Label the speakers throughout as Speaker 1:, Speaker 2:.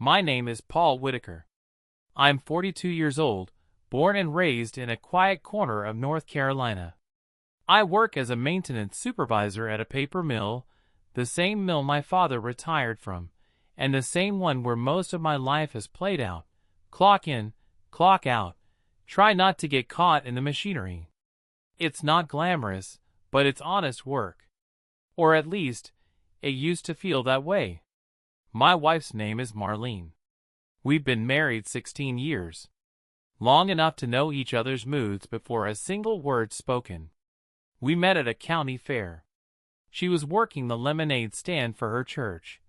Speaker 1: My name is Paul Whitaker. I'm 42 years old, born and raised in a quiet corner of North Carolina. I work as a maintenance supervisor at a paper mill, the same mill my father retired from, and the same one where most of my life has played out. Clock in, clock out. Try not to get caught in the machinery. It's not glamorous, but it's honest work. Or at least, it used to feel that way. My wife's name is Marlene. We've been married 16 years. Long enough to know each other's moods before a single word spoken. We met at a county fair. She was working the lemonade stand for her church.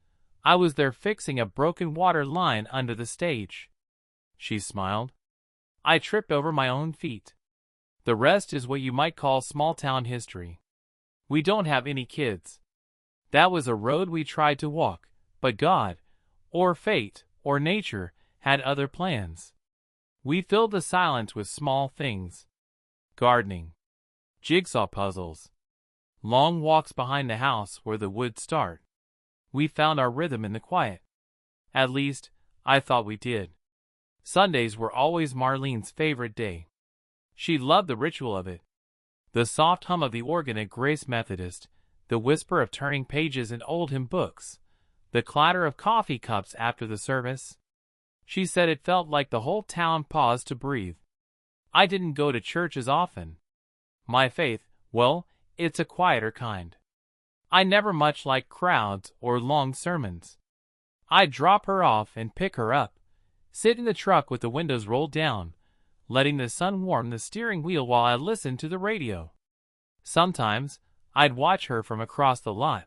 Speaker 1: I was there fixing a broken water line under the stage. She smiled. I tripped over my own feet. The rest is what you might call small-town history. We don't have any kids. That was a road we tried to walk, but God, or fate, or nature, had other plans. We filled the silence with small things. Gardening. Jigsaw puzzles. Long walks behind the house where the woods start. We found our rhythm in the quiet. At least, I thought we did. Sundays were always Marlene's favorite day. She loved the ritual of it. The soft hum of the organ at Grace Methodist, the whisper of turning pages in old hymn books, the clatter of coffee cups after the service. She said it felt like the whole town paused to breathe. I didn't go to church as often. My faith, well, it's a quieter kind. I never much liked crowds or long sermons. I'd drop her off and pick her up, sit in the truck with the windows rolled down, letting the sun warm the steering wheel while I listened to the radio. Sometimes, I'd watch her from across the lot,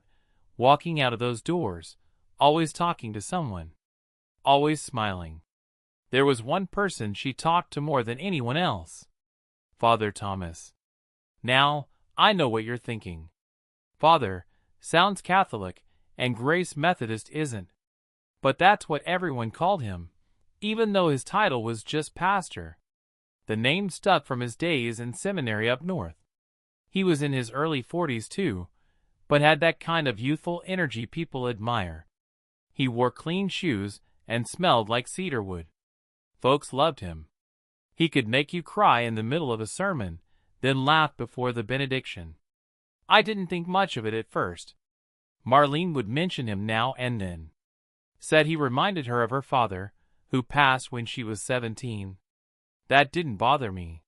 Speaker 1: walking out of those doors, always talking to someone. Always smiling. There was one person she talked to more than anyone else. Father Thomas. Now, I know what you're thinking. Father sounds Catholic, and Grace Methodist isn't. But that's what everyone called him, even though his title was just pastor. The name stuck from his days in seminary up north. He was in his early 40s too, but had that kind of youthful energy people admire. He wore clean shoes and smelled like cedarwood. Folks loved him. He could make you cry in the middle of a sermon, then laugh before the benediction. I didn't think much of it at first. Marlene would mention him now and then. Said he reminded her of her father, who passed when she was 17. That didn't bother me.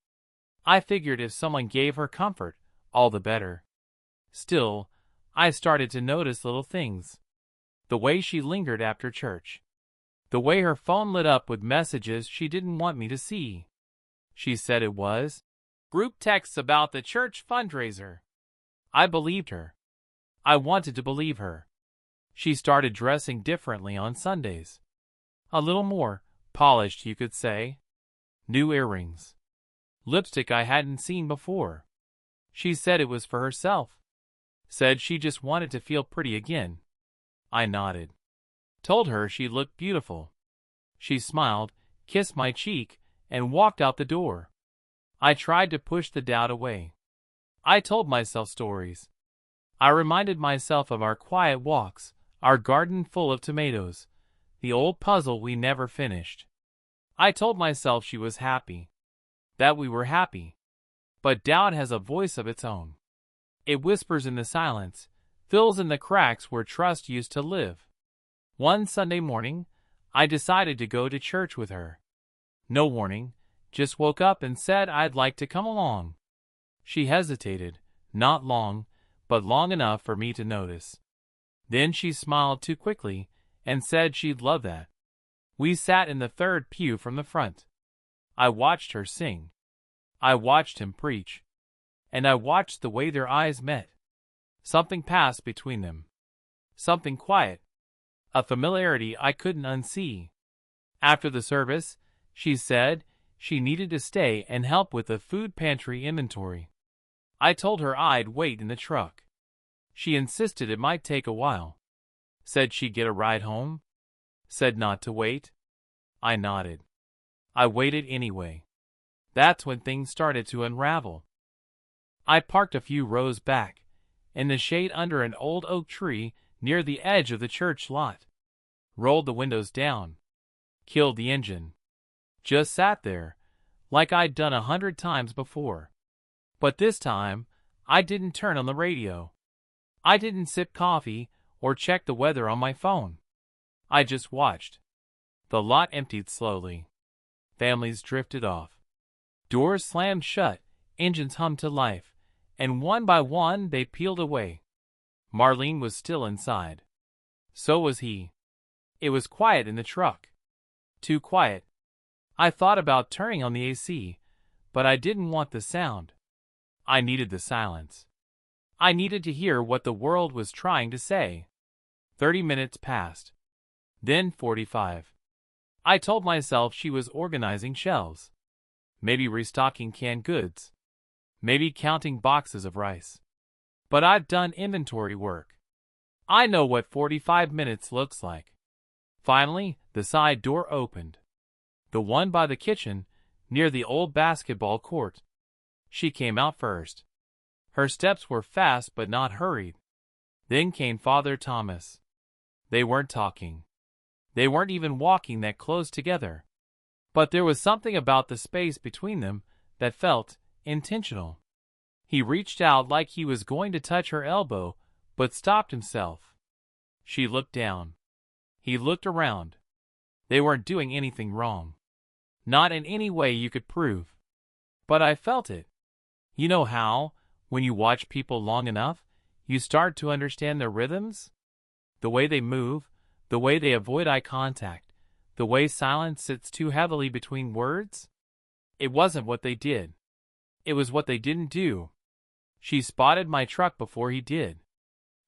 Speaker 1: I figured if someone gave her comfort, all the better. Still, I started to notice little things. The way she lingered after church. The way her phone lit up with messages she didn't want me to see. She said it was group texts about the church fundraiser. I believed her. I wanted to believe her. She started dressing differently on Sundays. A little more polished, you could say. New earrings. Lipstick I hadn't seen before. She said it was for herself. Said she just wanted to feel pretty again. I nodded. Told her she looked beautiful. She smiled, kissed my cheek, and walked out the door. I tried to push the doubt away. I told myself stories. I reminded myself of our quiet walks, our garden full of tomatoes, the old puzzle we never finished. I told myself she was happy, that we were happy. But doubt has a voice of its own. It whispers in the silence, fills in the cracks where trust used to live. One Sunday morning, I decided to go to church with her. No warning, just woke up and said I'd like to come along. She hesitated, not long, but long enough for me to notice. Then she smiled too quickly and said she'd love that. We sat in the third pew from the front. I watched her sing. I watched him preach. And I watched the way their eyes met. Something passed between them. Something quiet. A familiarity I couldn't unsee. After the service, she said she needed to stay and help with the food pantry inventory. I told her I'd wait in the truck. She insisted it might take a while. Said she'd get a ride home. Said not to wait. I nodded. I waited anyway. That's when things started to unravel. I parked a few rows back, in the shade under an old oak tree near the edge of the church lot. Rolled the windows down, killed the engine. Just sat there, like I'd done 100 times before. But this time, I didn't turn on the radio. I didn't sip coffee or check the weather on my phone. I just watched. The lot emptied slowly. Families drifted off. Doors slammed shut, engines hummed to life, and one by one they peeled away. Marlene was still inside. So was he. It was quiet in the truck. Too quiet. I thought about turning on the AC, but I didn't want the sound. I needed the silence. I needed to hear what the world was trying to say. 30 minutes passed. Then 45. I told myself she was organizing shelves. Maybe restocking canned goods. Maybe counting boxes of rice. But I've done inventory work. I know what 45 minutes looks like. Finally, the side door opened. The one by the kitchen, near the old basketball court. She came out first. Her steps were fast but not hurried. Then came Father Thomas. They weren't talking. They weren't even walking that close together. But there was something about the space between them that felt intentional. He reached out like he was going to touch her elbow, but stopped himself. She looked down. He looked around. They weren't doing anything wrong. Not in any way you could prove. But I felt it. You know how, when you watch people long enough, you start to understand their rhythms? The way they move, the way they avoid eye contact, the way silence sits too heavily between words? It wasn't what they did. It was what they didn't do. She spotted my truck before he did.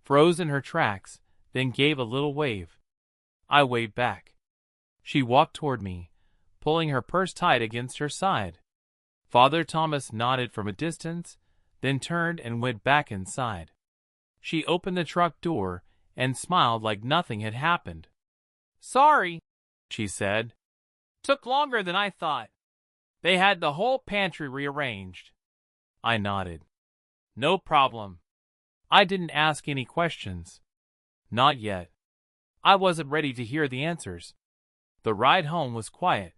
Speaker 1: Froze in her tracks, then gave a little wave. I waved back. She walked toward me, pulling her purse tight against her side. Father Thomas nodded from a distance, then turned and went back inside. She opened the truck door and smiled like nothing had happened. "Sorry," she said. "Took longer than I thought. They had the whole pantry rearranged." I nodded. "No problem." I didn't ask any questions. Not yet. I wasn't ready to hear the answers. The ride home was quiet.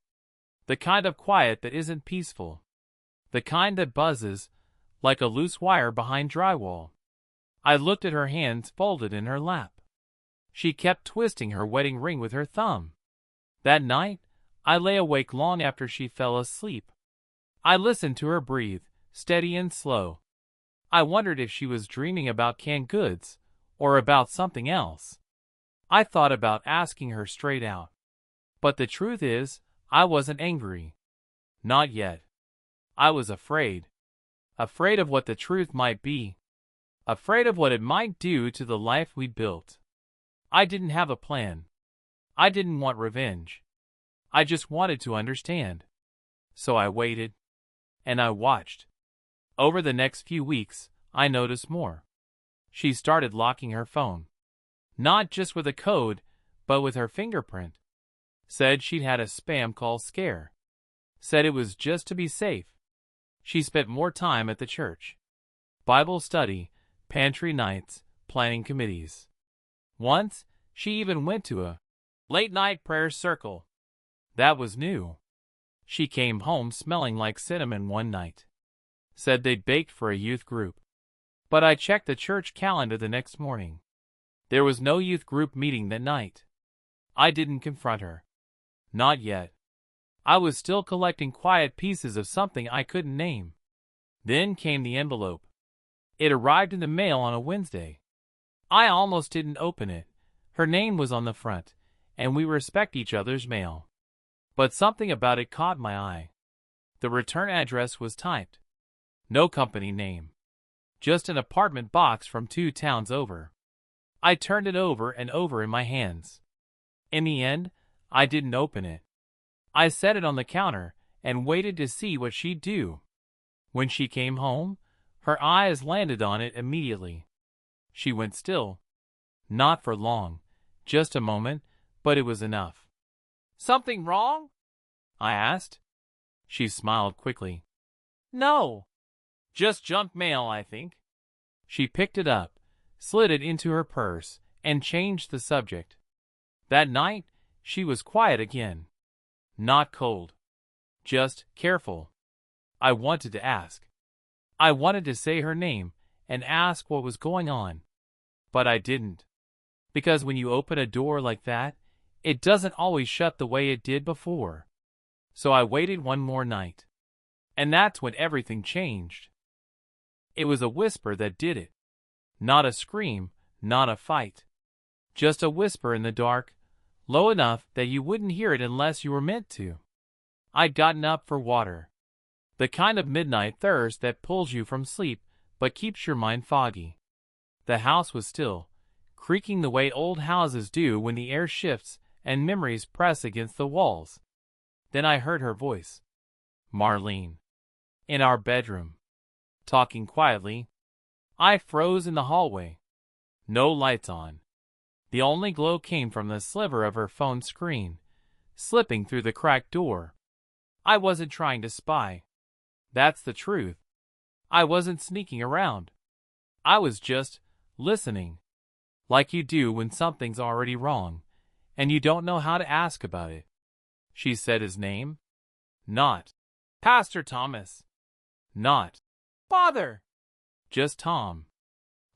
Speaker 1: The kind of quiet that isn't peaceful. The kind that buzzes like a loose wire behind drywall. I looked at her hands folded in her lap. She kept twisting her wedding ring with her thumb. That night, I lay awake long after she fell asleep. I listened to her breathe, steady and slow. I wondered if she was dreaming about canned goods, or about something else. I thought about asking her straight out. But the truth is, I wasn't angry. Not yet. I was afraid. Afraid of what the truth might be. Afraid of what it might do to the life we'd built. I didn't have a plan. I didn't want revenge. I just wanted to understand. So I waited. And I watched. Over the next few weeks, I noticed more. She started locking her phone. Not just with a code, but with her fingerprint. Said she'd had a spam call scare. Said it was just to be safe. She spent more time at the church. Bible study, pantry nights, planning committees. Once, she even went to a late-night prayer circle. That was new. She came home smelling like cinnamon one night. Said they'd baked for a youth group. But I checked the church calendar the next morning. There was no youth group meeting that night. I didn't confront her. Not yet. I was still collecting quiet pieces of something I couldn't name. Then came the envelope. It arrived in the mail on a Wednesday. I almost didn't open it. Her name was on the front, and we respect each other's mail. But something about it caught my eye. The return address was typed. No company name. Just an apartment box from 2 towns over. I turned it over and over in my hands. In the end, I didn't open it. I set it on the counter and waited to see what she'd do. When she came home, her eyes landed on it immediately. She went still. Not for long, just a moment, but it was enough. "Something wrong?" I asked. She smiled quickly. "No. Just junk mail, I think." She picked it up, slid it into her purse, and changed the subject. That night, she was quiet again. Not cold. Just careful. I wanted to ask. I wanted to say her name and ask what was going on. But I didn't. Because when you open a door like that, it doesn't always shut the way it did before. So I waited one more night. And that's when everything changed. It was a whisper that did it. Not a scream, not a fight. Just a whisper in the dark, low enough that you wouldn't hear it unless you were meant to. I'd gotten up for water. The kind of midnight thirst that pulls you from sleep but keeps your mind foggy. The house was still, creaking the way old houses do when the air shifts and memories press against the walls. Then I heard her voice. Marlene. In our bedroom. Talking quietly. I froze in the hallway. No lights on. The only glow came from the sliver of her phone screen, slipping through the cracked door. I wasn't trying to spy. That's the truth. I wasn't sneaking around. I was just listening. Like you do when something's already wrong, and you don't know how to ask about it. She said his name. Not Pastor Thomas. Not Father. Just Tom.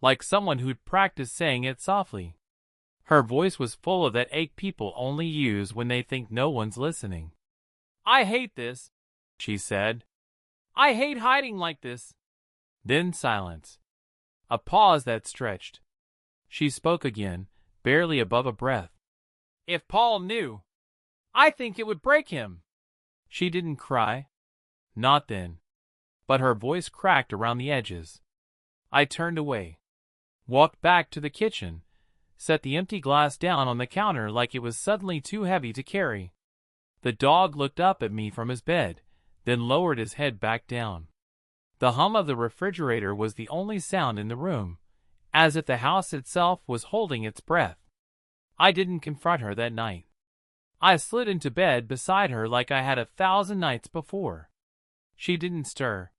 Speaker 1: Like someone who'd practiced saying it softly. Her voice was full of that ache people only use when they think no one's listening. I hate this, she said. I hate hiding like this. Then silence. A pause that stretched. She spoke again, barely above a breath. If Paul knew, I think it would break him. She didn't cry. Not then. But her voice cracked around the edges. I turned away. Walked back to the kitchen. Set the empty glass down on the counter like it was suddenly too heavy to carry. The dog looked up at me from his bed, then lowered his head back down. The hum of the refrigerator was the only sound in the room, as if the house itself was holding its breath. I didn't confront her that night. I slid into bed beside her like I had 1,000 nights before. She didn't stir,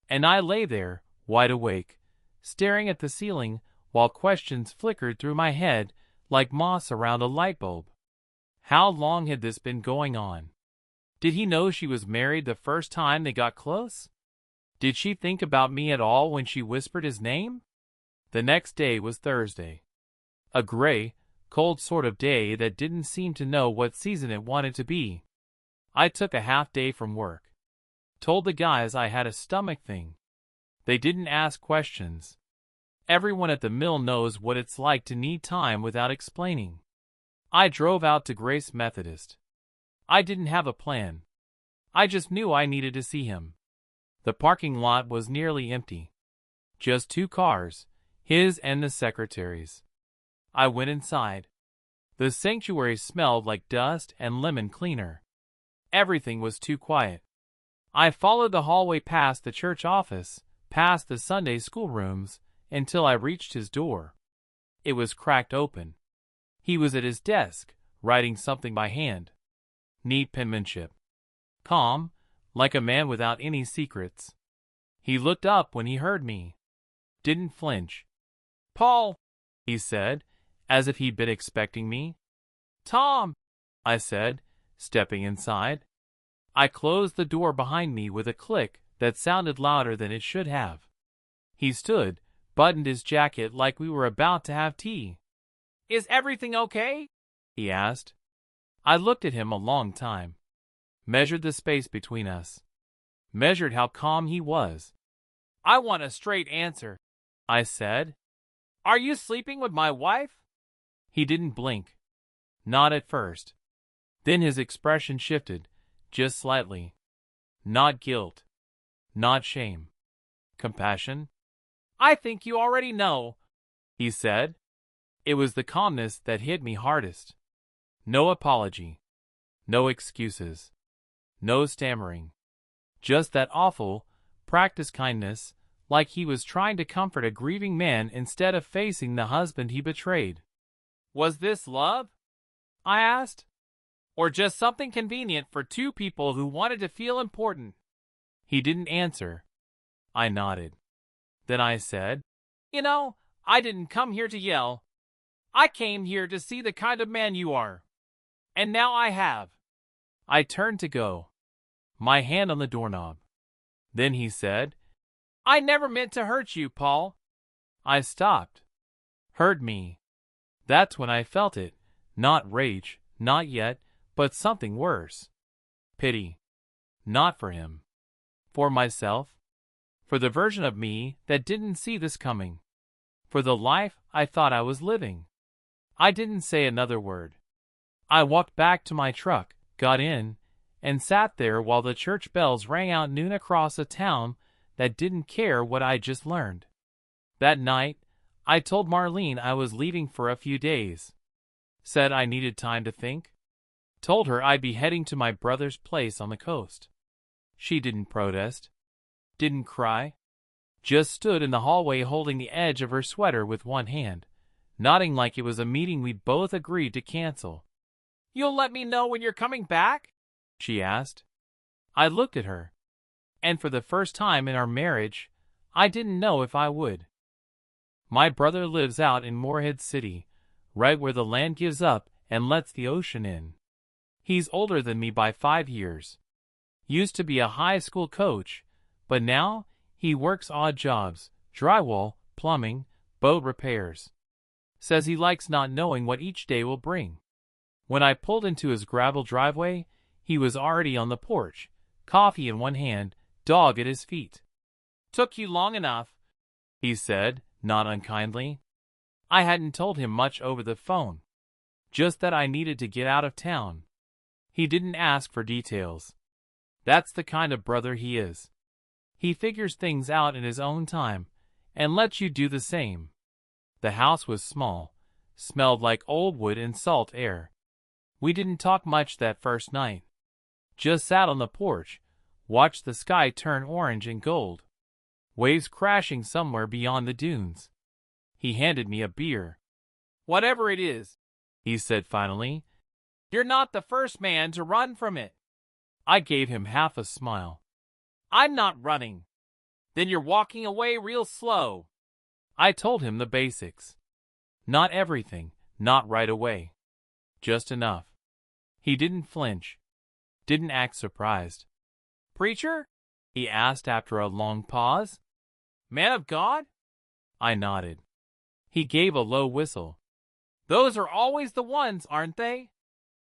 Speaker 1: and I lay there, wide awake, staring at the ceiling while questions flickered through my head like moss around a light bulb. How long had this been going on? Did he know she was married the first time they got close? Did she think about me at all when she whispered his name? The next day was Thursday. A gray, cold sort of day that didn't seem to know what season it wanted to be. I took a half day from work. Told the guys I had a stomach thing. They didn't ask questions. Everyone at the mill knows what it's like to need time without explaining. I drove out to Grace Methodist. I didn't have a plan. I just knew I needed to see him. The parking lot was nearly empty. Just 2 cars, his and the secretary's. I went inside. The sanctuary smelled like dust and lemon cleaner. Everything was too quiet. I followed the hallway past the church office, past the Sunday school rooms, until I reached his door. It was cracked open. He was at his desk, writing something by hand. Neat penmanship. Calm, like a man without any secrets. He looked up when he heard me. Didn't flinch. Paul, he said, as if he'd been expecting me. Tom, I said, stepping inside. I closed the door behind me with a click that sounded louder than it should have. He stood, buttoned his jacket like we were about to have tea. Is everything okay? He asked. I looked at him a long time. Measured the space between us. Measured how calm he was. I want a straight answer, I said. Are you sleeping with my wife? He didn't blink. Not at first. Then his expression shifted, just slightly. Not guilt. Not shame. Compassion. I think you already know, he said. It was the calmness that hit me hardest. No apology. No excuses. No stammering. Just that awful, practiced kindness, like he was trying to comfort a grieving man instead of facing the husband he betrayed. Was this love? I asked. Or just something convenient for 2 people who wanted to feel important? He didn't answer. I nodded. Then I said, You know, I didn't come here to yell. I came here to see the kind of man you are. And now I have. I turned to go, my hand on the doorknob. Then he said, "I never meant to hurt you, Paul." I stopped. Hurt me. That's when I felt it. Not rage, not yet, but something worse. Pity. Not for him. For myself. For the version of me that didn't see this coming. For the life I thought I was living. I didn't say another word. I walked back to my truck, got in, and sat there while the church bells rang out noon across a town that didn't care what I just learned. That night, I told Marlene I was leaving for a few days. Said I needed time to think. Told her I'd be heading to my brother's place on the coast. She didn't protest. Didn't cry. Just stood in the hallway holding the edge of her sweater with one hand, nodding like it was a meeting we'd both agreed to cancel. "You'll let me know when you're coming back?" she asked. I looked at her, and for the first time in our marriage, I didn't know if I would. My brother lives out in Morehead City, right where the land gives up and lets the ocean in. He's older than me by 5 years. Used to be a high school coach, but now he works odd jobs, drywall, plumbing, boat repairs. Says he likes not knowing what each day will bring. When I pulled into his gravel driveway, he was already on the porch, coffee in one hand, dog at his feet. "Took you long enough," he said, not unkindly. I hadn't told him much over the phone. Just that I needed to get out of town. He didn't ask for details. That's the kind of brother he is. He figures things out in his own time, and lets you do the same. The house was small, smelled like old wood and salt air. We didn't talk much that first night. Just sat on the porch, watched the sky turn orange and gold. Waves crashing somewhere beyond the dunes. He handed me a beer. "Whatever it is," he said finally, "you're not the first man to run from it." I gave him half a smile. "I'm not running." "Then you're walking away real slow." I told him the basics. Not everything, not right away. Just enough. He didn't flinch. Didn't act surprised. "Preacher?" he asked after a long pause. "Man of God?" I nodded. He gave a low whistle. "Those are always the ones, aren't they?"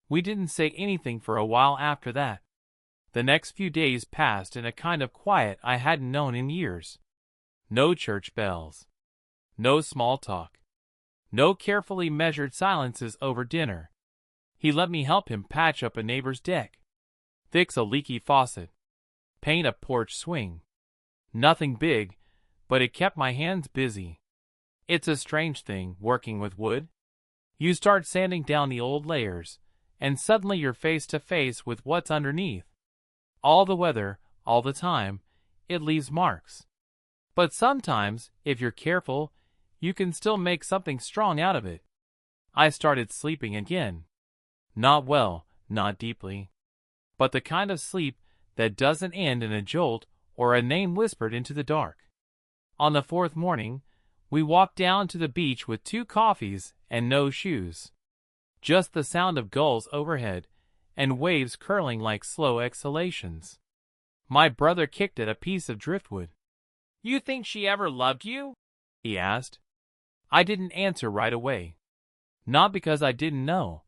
Speaker 1: We didn't say anything for a while after that. The next few days passed in a kind of quiet I hadn't known in years. No church bells. No small talk. No carefully measured silences over dinner. He let me help him patch up a neighbor's deck, fix a leaky faucet, paint a porch swing. Nothing big, but it kept my hands busy. It's a strange thing, working with wood. You start sanding down the old layers, and suddenly you're face to face with what's underneath. All the weather, all the time, it leaves marks. But sometimes, if you're careful, you can still make something strong out of it. I started sleeping again. Not well, not deeply. But the kind of sleep that doesn't end in a jolt or a name whispered into the dark. On the 4th morning, we walked down to the beach with 2 coffees and no shoes. Just the sound of gulls overhead and waves curling like slow exhalations. My brother kicked at a piece of driftwood. "You think she ever loved you?" he asked. I didn't answer right away. Not because I didn't know,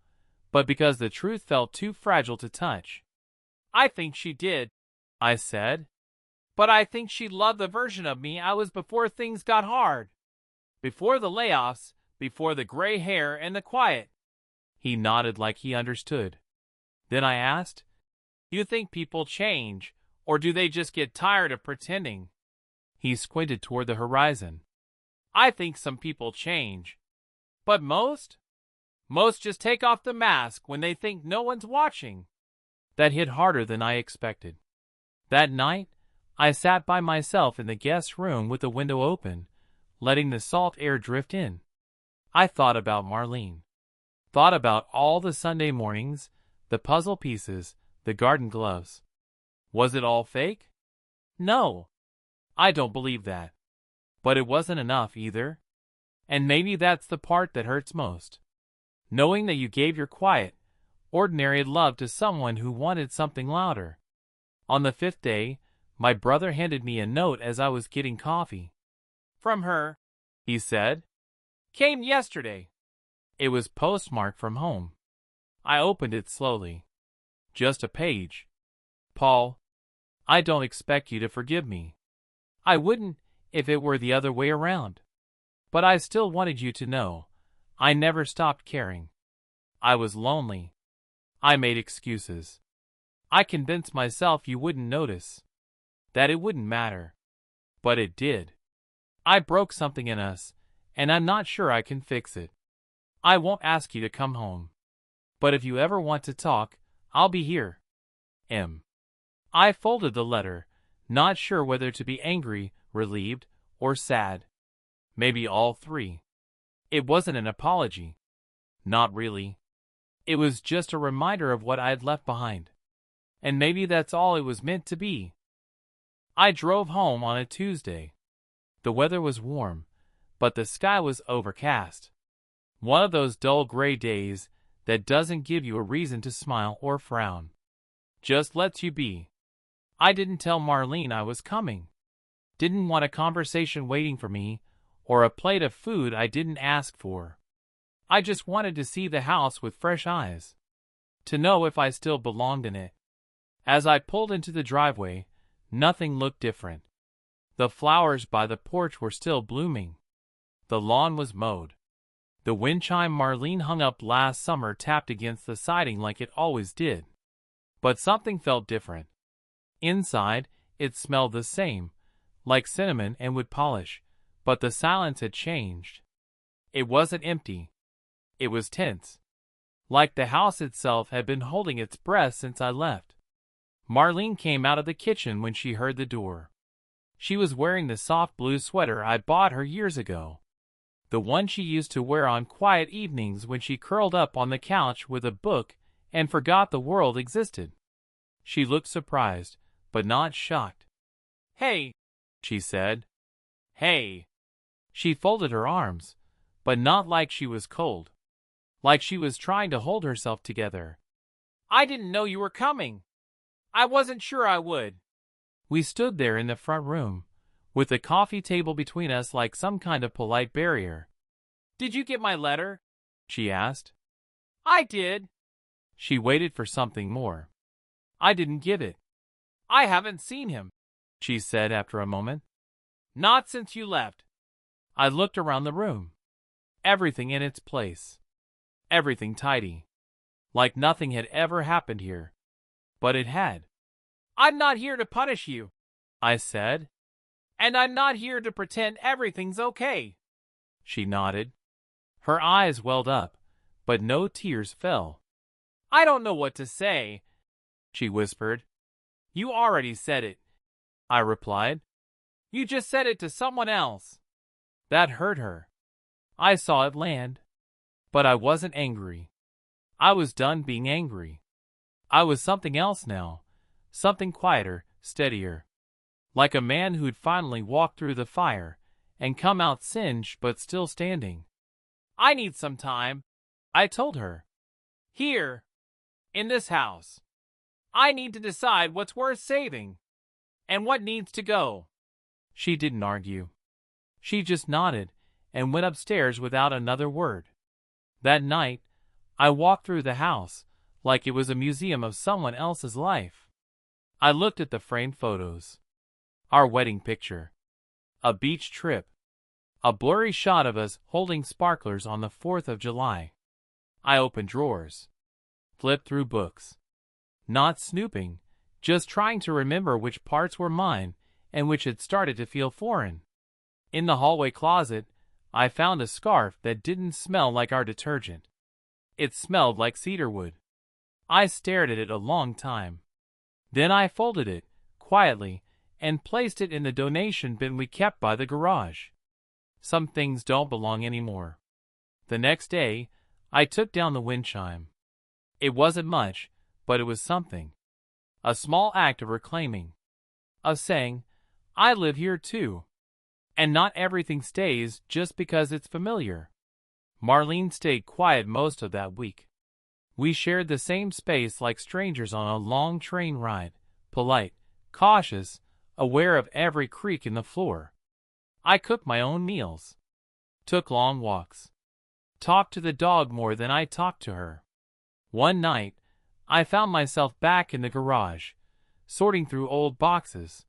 Speaker 1: but because the truth felt too fragile to touch. "I think she did," I said. "But I think she loved the version of me I was before things got hard. Before the layoffs, before the gray hair and the quiet." He nodded like he understood. Then I asked, "You think people change, or do they just get tired of pretending?" He squinted toward the horizon. "I think some people change. But most just take off the mask when they think no one's watching." That hit harder than I expected. That night, I sat by myself in the guest room with the window open, letting the salt air drift in. I thought about Marlene. Thought about all the Sunday mornings, the puzzle pieces, the garden gloves. Was it all fake? No. I don't believe that. But it wasn't enough either. And maybe that's the part that hurts most. Knowing that you gave your quiet, ordinary love to someone who wanted something louder. On the 5th day, my brother handed me a note as I was getting coffee. "From her," he said. "Came yesterday." It was postmarked from home. I opened it slowly. Just a page. "Paul, I don't expect you to forgive me. I wouldn't if it were the other way around. But I still wanted you to know. I never stopped caring. I was lonely. I made excuses. I convinced myself you wouldn't notice. That it wouldn't matter. But it did. I broke something in us, and I'm not sure I can fix it. I won't ask you to come home. But if you ever want to talk, I'll be here. M." I folded the letter, not sure whether to be angry, relieved, or sad. Maybe all three. It wasn't an apology. Not really. It was just a reminder of what I had left behind. And maybe that's all it was meant to be. I drove home on a Tuesday. The weather was warm, but the sky was overcast. One of those dull gray days that doesn't give you a reason to smile or frown. Just lets you be. I didn't tell Marlene I was coming. Didn't want a conversation waiting for me, or a plate of food I didn't ask for. I just wanted to see the house with fresh eyes. To know if I still belonged in it. As I pulled into the driveway, nothing looked different. The flowers by the porch were still blooming. The lawn was mowed. The wind chime Marlene hung up last summer tapped against the siding like it always did. But something felt different. Inside, it smelled the same, like cinnamon and wood polish, but the silence had changed. It wasn't empty. It was tense. Like the house itself had been holding its breath since I left. Marlene came out of the kitchen when she heard the door. She was wearing the soft blue sweater I bought her years ago. The one she used to wear on quiet evenings when she curled up on the couch with a book and forgot the world existed. She looked surprised, but not shocked. "Hey," she said. "Hey." She folded her arms, but not like she was cold. Like she was trying to hold herself together. "I didn't know you were coming. I wasn't sure I would." We stood there in the front room, with the coffee table between us like some kind of polite barrier. "Did you get my letter?" she asked. "I did." She waited for something more. "I didn't give it." "I haven't seen him," she said after a moment. "Not since you left." I looked around the room. Everything in its place. Everything tidy. Like nothing had ever happened here. But it had. "I'm not here to punish you," I said. "And I'm not here to pretend everything's okay." She nodded. Her eyes welled up, but no tears fell. "I don't know what to say," she whispered. "You already said it," I replied. "You just said it to someone else." That hurt her. I saw it land. But I wasn't angry. I was done being angry. I was something else now. Something quieter, steadier. Like a man who'd finally walked through the fire and come out singed but still standing. "I need some time," I told her. "Here. In this house. I need to decide what's worth saving. And what needs to go." She didn't argue. She just nodded and went upstairs without another word. That night, I walked through the house like it was a museum of someone else's life. I looked at the framed photos. Our wedding picture. A beach trip. A blurry shot of us holding sparklers on the 4th of July. I opened drawers. Flipped through books. Not snooping, just trying to remember which parts were mine and which had started to feel foreign. In the hallway closet, I found a scarf that didn't smell like our detergent. It smelled like cedarwood. I stared at it a long time. Then I folded it, quietly, and placed it in the donation bin we kept by the garage. Some things don't belong anymore. The next day, I took down the wind chime. It wasn't much, but it was something. A small act of reclaiming. Of saying, I live here too. And not everything stays just because it's familiar. Marlene stayed quiet most of that week. We shared the same space like strangers on a long train ride, polite, cautious, aware of every creak in the floor. I cooked my own meals, took long walks, talked to the dog more than I talked to her. One night, I found myself back in the garage, sorting through old boxes.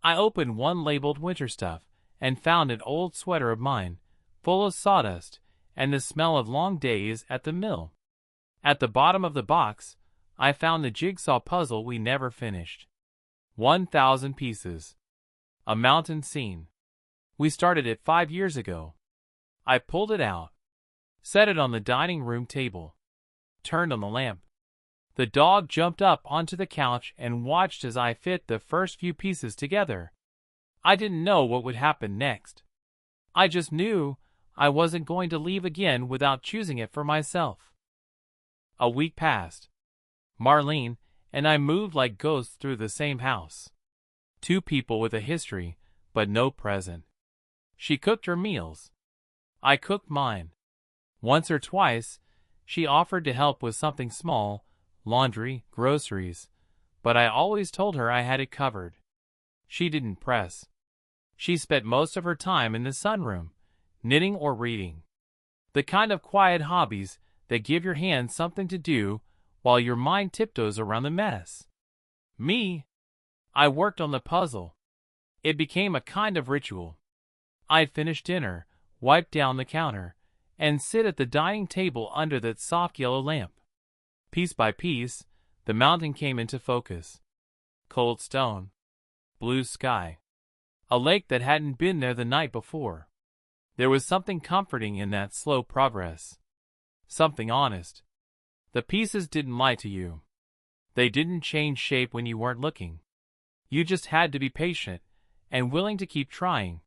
Speaker 1: I opened one labeled winter stuff and found an old sweater of mine, full of sawdust and the smell of long days at the mill. At the bottom of the box, I found the jigsaw puzzle we never finished. 1,000 pieces. A mountain scene. We started it 5 years ago. I pulled it out, set it on the dining room table, turned on the lamp. The dog jumped up onto the couch and watched as I fit the first few pieces together. I didn't know what would happen next. I just knew I wasn't going to leave again without choosing it for myself. A week passed. Marlene and I moved like ghosts through the same house. 2 people with a history, but no present. She cooked her meals. I cooked mine. Once or twice, she offered to help with something small, laundry, groceries, but I always told her I had it covered. She didn't press. She spent most of her time in the sunroom, knitting or reading. The kind of quiet hobbies that give your hands something to do while your mind tiptoes around the mess. Me, I worked on the puzzle. It became a kind of ritual. I'd finish dinner, wipe down the counter, and sit at the dining table under that soft yellow lamp. Piece by piece, the mountain came into focus. Cold stone, blue sky, a lake that hadn't been there the night before. There was something comforting in that slow progress. Something honest. The pieces didn't lie to you. They didn't change shape when you weren't looking. You just had to be patient and willing to keep trying.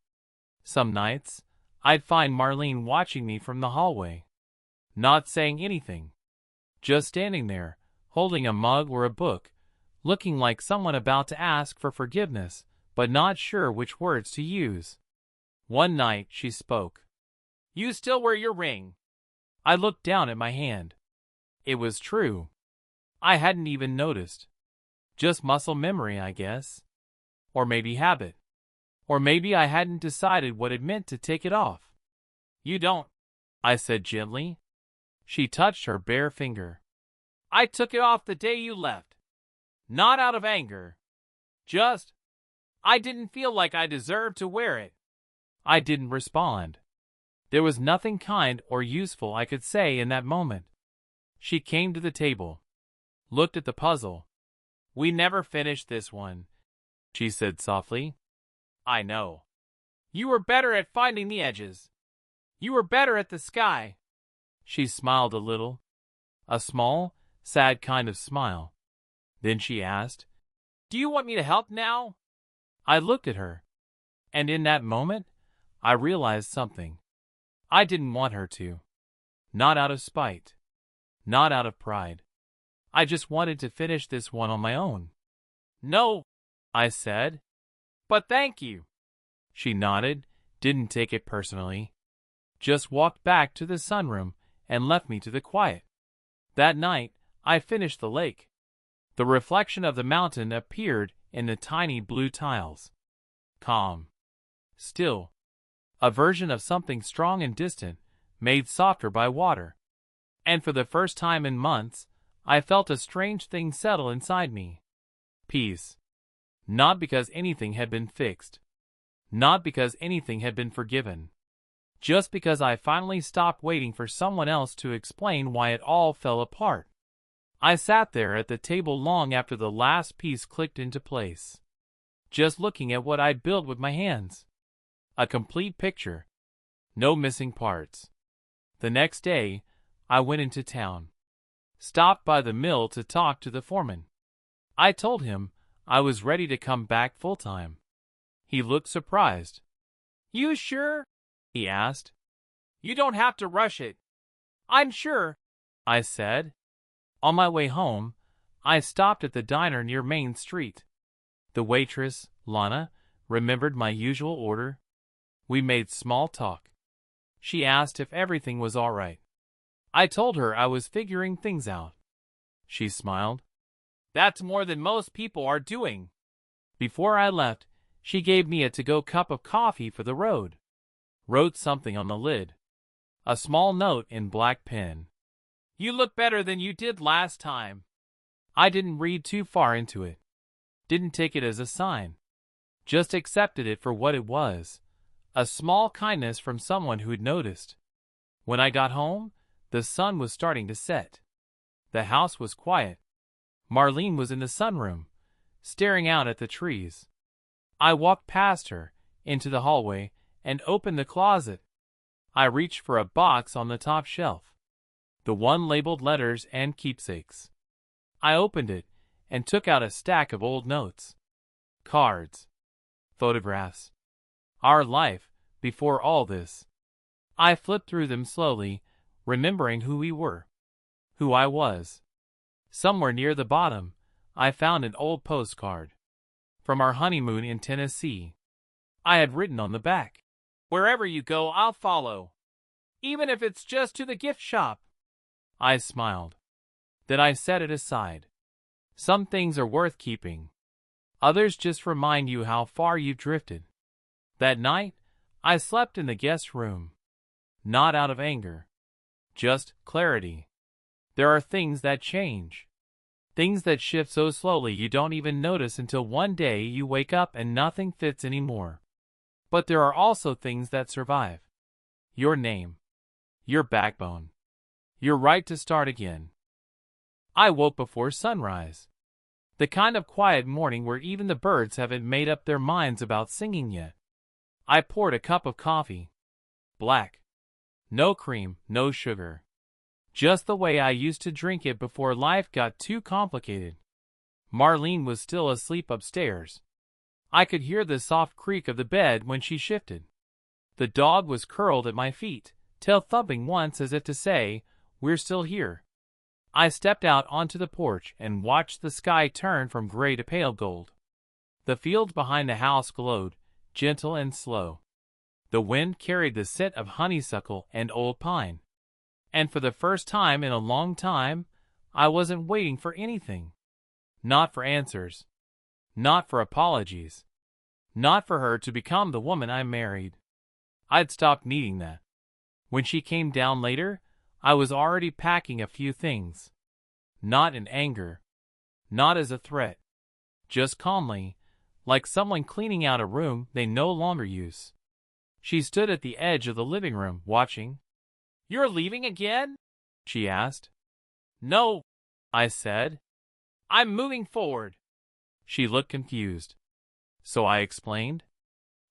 Speaker 1: Some nights, I'd find Marlene watching me from the hallway, not saying anything, just standing there, holding a mug or a book, looking like someone about to ask for forgiveness, but not sure which words to use. One night she spoke. "You still wear your ring." I looked down at my hand. It was true. I hadn't even noticed. Just muscle memory, I guess. Or maybe habit. Or maybe I hadn't decided what it meant to take it off. "You don't," I said gently. She touched her bare finger. "I took it off the day you left. Not out of anger. Just, I didn't feel like I deserved to wear it." I didn't respond. There was nothing kind or useful I could say in that moment. She came to the table, looked at the puzzle. "We never finished this one," she said softly. "I know. You were better at finding the edges. You were better at the sky." She smiled a little, a small, sad kind of smile. Then she asked, "Do you want me to help now?" I looked at her, and in that moment, I realized something. I didn't want her to. Not out of spite. Not out of pride. I just wanted to finish this one on my own. "No," I said. "But thank you." She nodded, didn't take it personally. Just walked back to the sunroom and left me to the quiet. That night, I finished the lake. The reflection of the mountain appeared in the tiny blue tiles. Calm. Still. A version of something strong and distant, made softer by water. And for the first time in months, I felt a strange thing settle inside me. Peace. Not because anything had been fixed. Not because anything had been forgiven. Just because I finally stopped waiting for someone else to explain why it all fell apart. I sat there at the table long after the last piece clicked into place. Just looking at what I'd built with my hands. A complete picture. No missing parts. The next day, I went into town. Stopped by the mill to talk to the foreman. I told him I was ready to come back full-time. He looked surprised. "You sure?" he asked. "You don't have to rush it." "I'm sure," I said. On my way home, I stopped at the diner near Main Street. The waitress, Lana, remembered my usual order. We made small talk. She asked if everything was all right. I told her I was figuring things out. She smiled. That's more than most people are doing. Before I left, she gave me a to-go cup of coffee for the road. Wrote something on the lid. A small note in black pen. You look better than you did last time. I didn't read too far into it. Didn't take it as a sign. Just accepted it for what it was. A small kindness from someone who'd noticed. When I got home, the sun was starting to set. The house was quiet. Marlene was in the sunroom, staring out at the trees. I walked past her, into the hallway, and opened the closet. I reached for a box on the top shelf. The one labeled letters and keepsakes. I opened it and took out a stack of old notes. Cards. Photographs. Our life, before all this. I flipped through them slowly, remembering who we were. Who I was. Somewhere near the bottom, I found an old postcard. From our honeymoon in Tennessee. I had written on the back, "Wherever you go, I'll follow. Even if it's just to the gift shop." I smiled. Then I set it aside. Some things are worth keeping. Others just remind you how far you've drifted. That night, I slept in the guest room. Not out of anger. Just clarity. There are things that change. Things that shift so slowly you don't even notice until one day you wake up and nothing fits anymore. But there are also things that survive. Your name. Your backbone. Your right to start again. I woke before sunrise. The kind of quiet morning where even the birds haven't made up their minds about singing yet. I poured a cup of coffee. Black. No cream, no sugar. Just the way I used to drink it before life got too complicated. Marlene was still asleep upstairs. I could hear the soft creak of the bed when she shifted. The dog was curled at my feet, tail thumping once as if to say, "We're still here." I stepped out onto the porch and watched the sky turn from gray to pale gold. The fields behind the house glowed, gentle and slow. The wind carried the scent of honeysuckle and old pine. And for the first time in a long time, I wasn't waiting for anything. Not for answers. Not for apologies. Not for her to become the woman I married. I'd stopped needing that. When she came down later, I was already packing a few things. Not in anger. Not as a threat. Just calmly, like someone cleaning out a room they no longer use. She stood at the edge of the living room, watching. "You're leaving again?" she asked. "No," I said. "I'm moving forward." She looked confused. So I explained.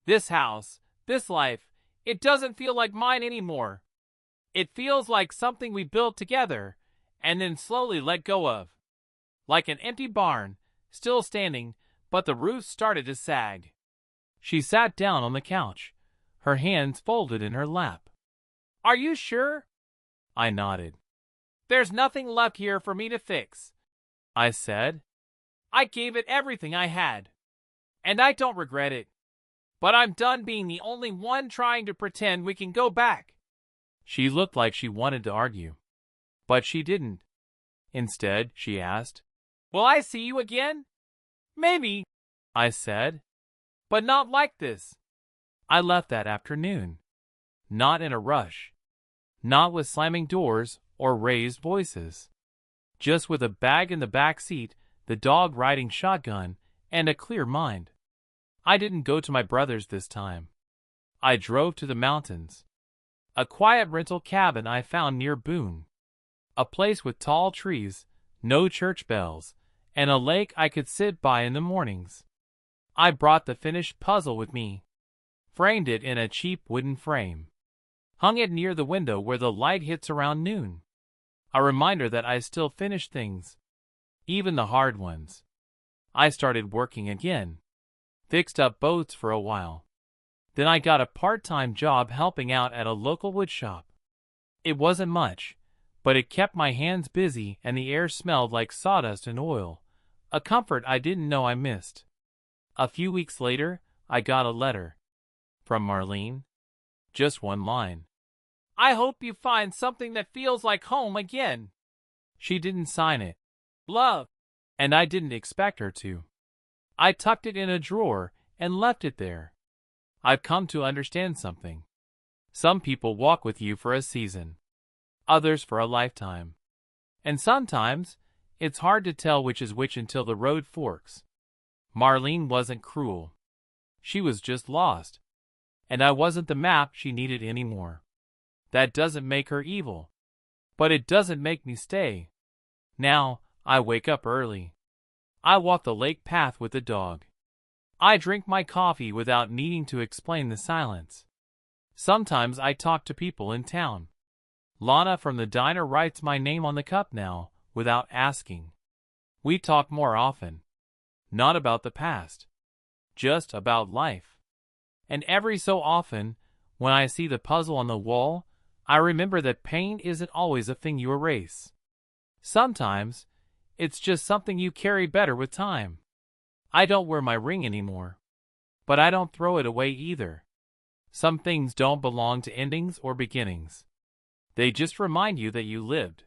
Speaker 1: "This house, this life, it doesn't feel like mine anymore. It feels like something we built together and then slowly let go of. Like an empty barn, still standing, but the roof started to sag." She sat down on the couch, her hands folded in her lap. "Are you sure?" I nodded. "There's nothing left here for me to fix," I said. "I gave it everything I had. And I don't regret it. But I'm done being the only one trying to pretend we can go back." She looked like she wanted to argue. But she didn't. Instead, she asked, "Will I see you again?" "Maybe," I said. "But not like this." I left that afternoon. Not in a rush. Not with slamming doors or raised voices. Just with a bag in the back seat, the dog riding shotgun, and a clear mind. I didn't go to my brother's this time. I drove to the mountains. A quiet rental cabin I found near Boone. A place with tall trees, no church bells, and a lake I could sit by in the mornings. I brought the finished puzzle with me. Framed it in a cheap wooden frame. Hung it near the window where the light hits around noon. A reminder that I still finish things. Even the hard ones. I started working again. Fixed up boats for a while. Then I got a part-time job helping out at a local wood shop. It wasn't much, but it kept my hands busy and the air smelled like sawdust and oil, a comfort I didn't know I missed. A few weeks later, I got a letter. From Marlene. Just one line. I hope you find something that feels like home again. She didn't sign it. Love. And I didn't expect her to. I tucked it in a drawer and left it there. I've come to understand something. Some people walk with you for a season, others for a lifetime. And sometimes, it's hard to tell which is which until the road forks. Marlene wasn't cruel. She was just lost. And I wasn't the map she needed anymore. That doesn't make her evil. But it doesn't make me stay. Now, I wake up early. I walk the lake path with the dog. I drink my coffee without needing to explain the silence. Sometimes I talk to people in town. Lana from the diner writes my name on the cup now, without asking. We talk more often. Not about the past. Just about life. And every so often, when I see the puzzle on the wall, I remember that pain isn't always a thing you erase. Sometimes, it's just something you carry better with time. I don't wear my ring anymore. But I don't throw it away either. Some things don't belong to endings or beginnings. They just remind you that you lived.